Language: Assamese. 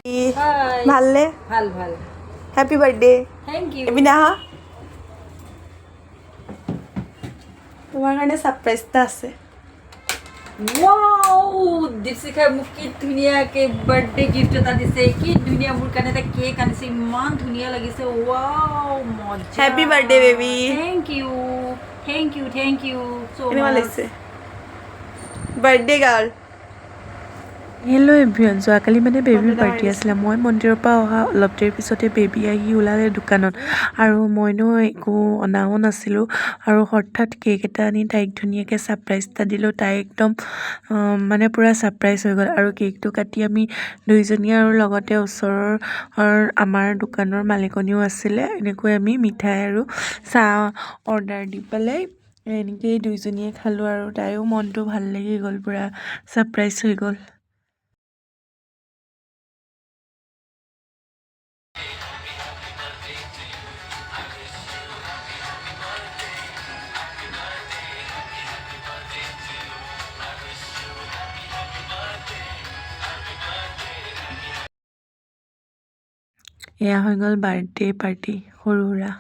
Hi. ভালনে? ভাল ভাল। Happy birthday. Thank you. এপিনে আহা। তোমাৰ কাৰণে সাৰপ্ৰাইজ এটা আছে। Wow! দীপশিখাই মোক কি ধুনীয়াকৈ বাৰ্থডে গিফ্ট এটা দিছে। কি ধুনীয়া মোৰ কাৰণে এটা কেক আনিছে। ইমান ধুনীয়া লাগিছে। ৱাও মজা। Happy birthday baby. Thank you. Thank you. Thank you so কেনেকুৱা much. লাগিছে? Birthday girl. হেল্ল' এভৰিৱান, যোৱাকালি মানে ফটো বেবীৰ এটা মাৰি বাৰ্থডে দিছোঁ। আছিলে। মই মন্দিৰৰ পৰা অহা অলপ দেৰি পিছতে বেবী আহি ওলালে দোকানত, আৰু মইনো একো অনাও নাছিলোঁ, আৰু হঠাৎ কেক এটা আনি তাইক ধুনীয়াকৈ ছাৰপ্ৰাইজ এটা দিলোঁ। তাই একদম মানে পূৰা ছাৰপ্ৰাইজ হৈ গ'ল। আৰু কেকটো কাটি আমি দুইজনীয়ে আৰু লগতে ওচৰৰ আমাৰ দোকানৰ মালিকনীও আছিলে, এনেকৈ আমি মিঠাই আৰু চাহ অৰ্ডাৰ দি পেলাই এনেকেই দুইজনীয়ে খালোঁ, আৰু তাইৰো মনটো ভাল লাগি গ'ল, পূৰা ছাৰপ্ৰাইজ হৈ গ'ল। এয়া হৈ গ'ল বাৰ্থডে পাৰ্টি সৰু সুৰা।